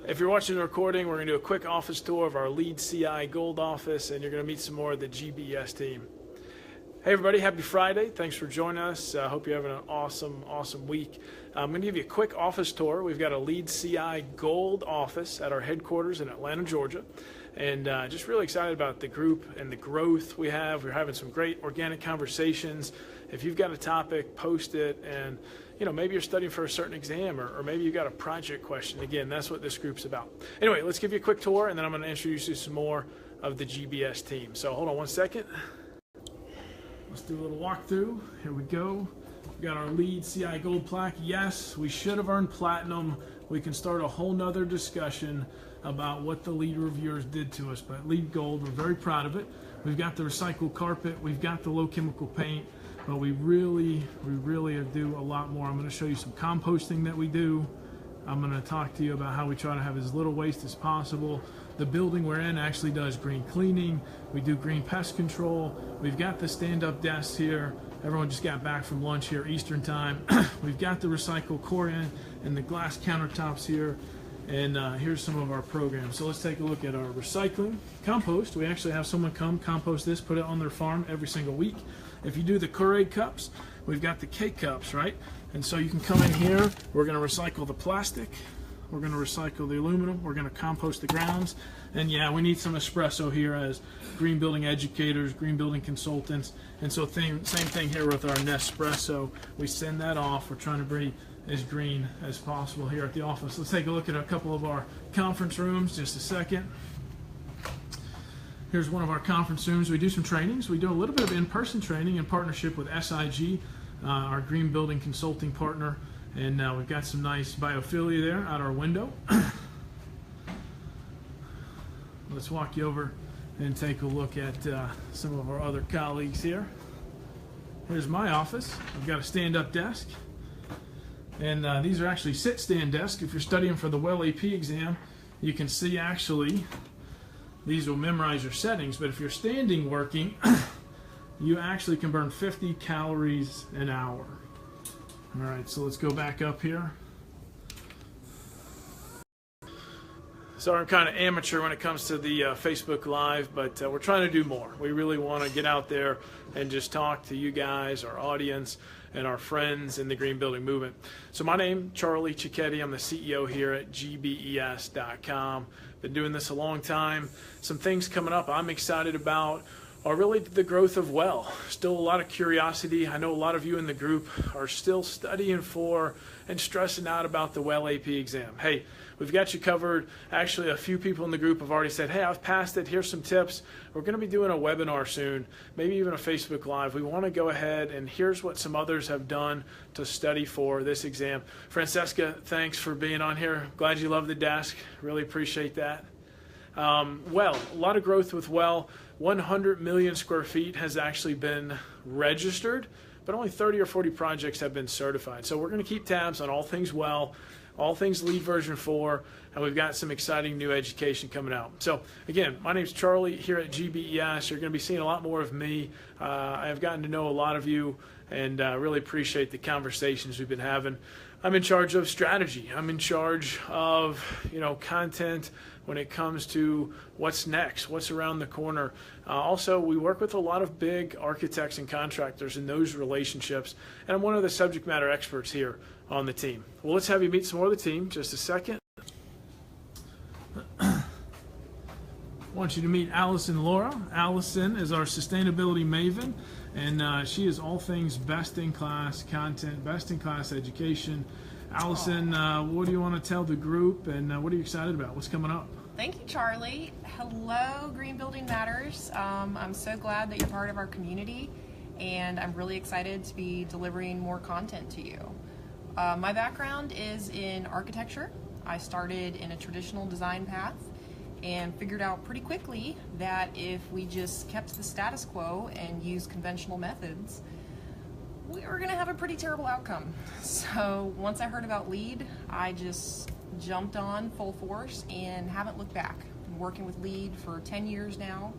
If you're watching the recording, we're going to do a quick office tour of our LEED CI Gold office, and you're going to meet some more of the GBES team. Hey everybody, happy Friday. Thanks for joining us. I hope you're having an awesome week. I'm going to give you a quick office tour. We've got a LEED CI Gold office at our headquarters in Atlanta, Georgia. And just really excited about the group and the growth we have. We're having some great organic conversations. If you've got a topic, post it, and maybe you're studying for a certain exam, or maybe you've got a project question. Again, that's what this group's about. Anyway, let's give you a quick tour, and then I'm going to introduce you to some more of the GBES team. So hold on one second. Let's do a little walkthrough. Here we go. We've got our LEED CI Gold plaque. Yes, we should have earned platinum. We can start a whole nother discussion about what the LEED reviewers did to us, but LEED Gold, we're very proud of it. We've got the recycled carpet, we've got the low chemical paint, but we really do a lot more. I'm going to show you some composting that we do. I'm going to talk to you about how we try to have as little waste as possible. The building we're in actually does green cleaning. We do green pest control. We've got the stand-up desks here. Everyone just got back from lunch here, Eastern time. We've got the recycled Cory and the glass countertops here. And here's some of our programs. So let's take a look at our recycling. Compost, we actually have someone come compost this, put it on their farm every single week. If you do the Cory cups, we've got the K-cups, right? And so you can come in here, we're gonna recycle the plastic, we're gonna recycle the aluminum, we're gonna compost the grounds, and yeah, we need some espresso here as green building educators, green building consultants, and so same thing here with our Nespresso. We send that off, we're trying to be as green as possible here at the office. Let's take a look at a couple of our conference rooms, just a second. Here's one of our conference rooms. We do some trainings. We do a little bit of in-person training in partnership with SIG, our green building consulting partner, and we've got some nice biophilia there out our window. Let's walk you over and take a look at some of our other colleagues here. Here's my office. I've got a stand-up desk. And these are actually sit-stand desks. If you're studying for the WELL AP exam, you can see actually these will memorize your settings, but if you're standing working, you actually can burn 50 calories an hour. All right, so let's go back up here. So I'm kind of amateur when it comes to the Facebook Live, but we're trying to do more. We really want to get out there and just talk to you guys, our audience, and our friends in the green building movement. So my name, Charlie Cicchetti. I'm the CEO here at GBES.com. Been doing this a long time. Some things coming up I'm excited about are really the growth of WELL. Still a lot of curiosity. I know a lot of you in the group are still studying for and stressing out about the WELL AP exam. Hey, we've got you covered. Actually, a few people in the group have already said, hey, I've passed it. Here's some tips. We're going to be doing a webinar soon, maybe even a Facebook Live. We want to go ahead and here's what some others have done to study for this exam. Francesca, thanks for being on here. Glad you love the desk. Really appreciate that. WELL, a lot of growth with WELL. 100 million square feet has actually been registered, but only 30 or 40 projects have been certified. So we're going to keep tabs on all things WELL, all things LEED version 4, and we've got some exciting new education coming out. So again, my name's Charlie here at GBES. You're going to be seeing a lot more of me. I've gotten to know a lot of you and really appreciate the conversations we've been having. I'm in charge of strategy. I'm in charge of content when it comes to what's next, what's around the corner. Also, we work with a lot of big architects and contractors in those relationships, and I'm one of the subject matter experts here on the team. Well, let's have you meet some more of the team. Just a second. I want you to meet Allison Laura. Allison is our sustainability maven, and she is all things best-in-class content, best-in-class education. Allison, what do you want to tell the group, and what are you excited about? What's coming up? Thank you, Charlie. Hello, Green Building Matters. I'm so glad that you're part of our community, and I'm really excited to be delivering more content to you. My background is in architecture. I started in a traditional design path and figured out pretty quickly that if we just kept the status quo and used conventional methods, we were going to have a pretty terrible outcome. So once I heard about LEED, I just jumped on full force and haven't looked back. I'm working with LEED for 10 years now,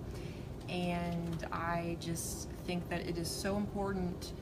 and I just think that it is so important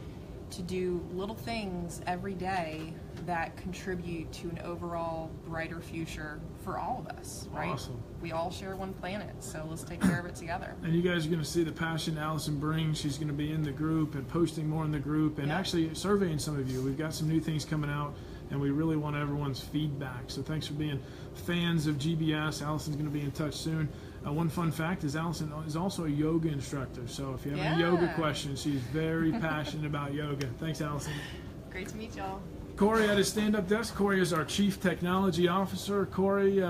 to do little things every day that contribute to an overall brighter future for all of us, right? Awesome. We all share one planet, so let's take care of it together. And you guys are going to see the passion Allison brings. She's going to be in the group and posting more in the group and actually surveying some of you. We've got some new things coming out, and we really want everyone's feedback. So thanks for being fans of GBES. Allison's going to be in touch soon. One fun fact is Allison is also a yoga instructor. So if you have any yoga questions, she's very passionate about yoga. Thanks, Allison. Great to meet y'all. Cory at his stand-up desk. Cory is our Chief Technology Officer. Cory,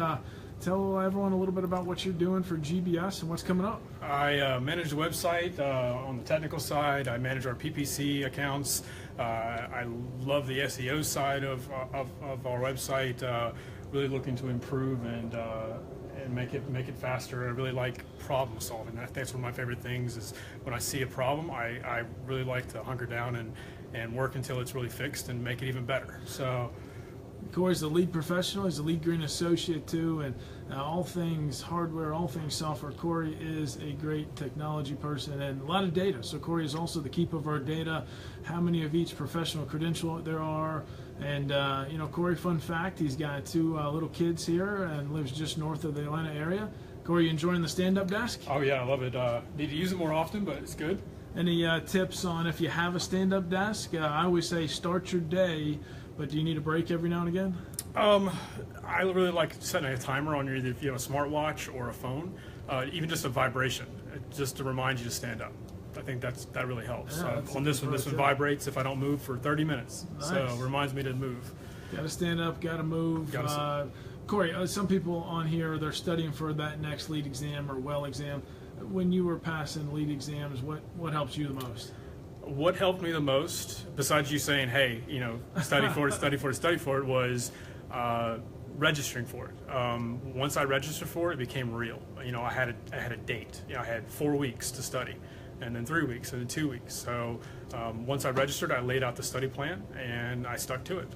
tell everyone a little bit about what you're doing for GBES and what's coming up. I manage the website on the technical side. I manage our PPC accounts. I love the SEO side of our website. Really looking to improve and make it faster. I really like problem solving. That's one of my favorite things is when I see a problem, I really like to hunker down and work until it's really fixed and make it even better. So Cory's the LEED professional. He's a LEED Green associate too, and all things hardware, all things software. Cory is a great technology person and a lot of data. So Cory is also the keeper of our data, how many of each professional credential there are. And you know, Cory, fun fact, he's got 2 little kids here and lives just north of the Atlanta area. Cory, you enjoying the stand-up desk? oh yeah, I love it. Need to use it more often, but it's good. Any tips on if you have a stand-up desk? I always say start your day, but do you need a break every now and again? I really like setting a timer on either if you have a smartwatch or a phone, even just a vibration, just to remind you to stand up. I think that really helps. On this one vibrates if I don't move for 30 minutes. Nice. So it reminds me to move. Got to stand up, got to move. Cory, some people on here, they're studying for that next LEED exam or WELL exam. When you were passing LEED exams, what helps you the most? What helped me the most, besides you saying, hey, you know, study for it, was registering for it. Once I registered for it, it became real. You know, I had a date. You know, I had 4 weeks to study, and then 3 weeks, and then 2 weeks. So once I registered, I laid out the study plan, and I stuck to it.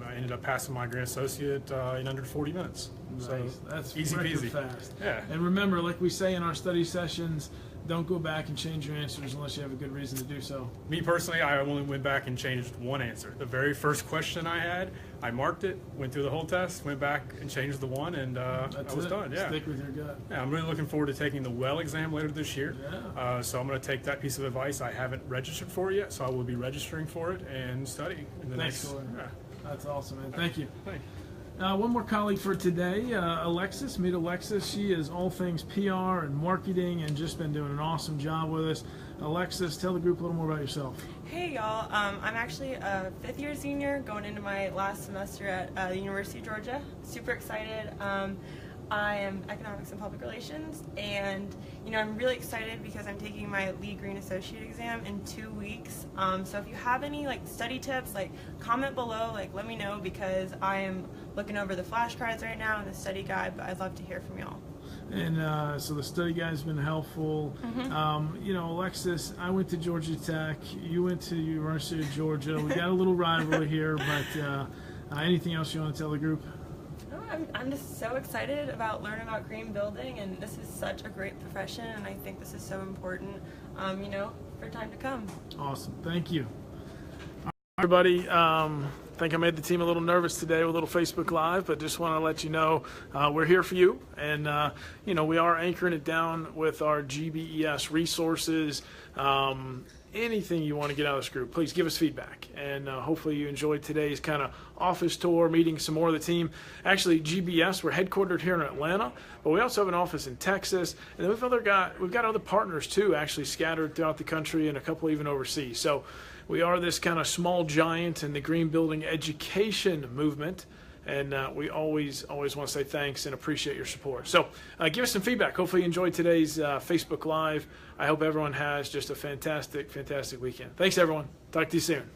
I ended up passing my grant associate in under 40 minutes. Nice. So that's easy peasy. Fast. Yeah. And remember, like we say in our study sessions, don't go back and change your answers unless you have a good reason to do so. Me personally, I only went back and changed one answer. The very first question I had, I marked it, went through the whole test, went back and changed the one, and I was done. Yeah. Stick with your gut. Yeah, I'm really looking forward to taking the WELL exam later this year. Yeah. So I'm going to take that piece of advice. I haven't registered for it yet, so I will be registering for it and studying in the Thanks, next. Cory. That's awesome, man. Thank you. Thank you. One more colleague for today, Alexis. Meet Alexis. She is all things PR and marketing and just been doing an awesome job with us. Alexis, tell the group a little more about yourself. Hey y'all, I'm actually a 5th year senior going into my last semester at the University of Georgia. Super excited. I am economics and public relations, and you know, I'm really excited because I'm taking my LEED Green Associate exam in 2 weeks. So if you have any like study tips, like comment below, like let me know, because I am looking over the flashcards right now and the study guide, but I'd love to hear from y'all. And so the study guide's been helpful. You know, Alexis, I went to Georgia Tech. You went to University of Georgia. We got a little rivalry here, but anything else you want to tell the group? No, I'm just so excited about learning about green building, and this is such a great profession, and I think this is so important, you know, for time to come. Awesome. Thank you. All right, everybody. I think I made the team a little nervous today with a little Facebook Live, but just want to let you know we're here for you. And, you know, we are anchoring it down with our GBES resources. Anything you want to get out of this group, please give us feedback. And hopefully you enjoyed today's kind of office tour, meeting some more of the team. Actually, GBES, we're headquartered here in Atlanta, but we also have an office in Texas. And then we've got other partners, too, actually scattered throughout the country and a couple even overseas. So we are this kind of small giant in the green building education movement, and we always want to say thanks and appreciate your support. So give us some feedback. Hopefully you enjoyed today's Facebook Live. I hope everyone has just a fantastic weekend. Thanks, everyone. Talk to you soon.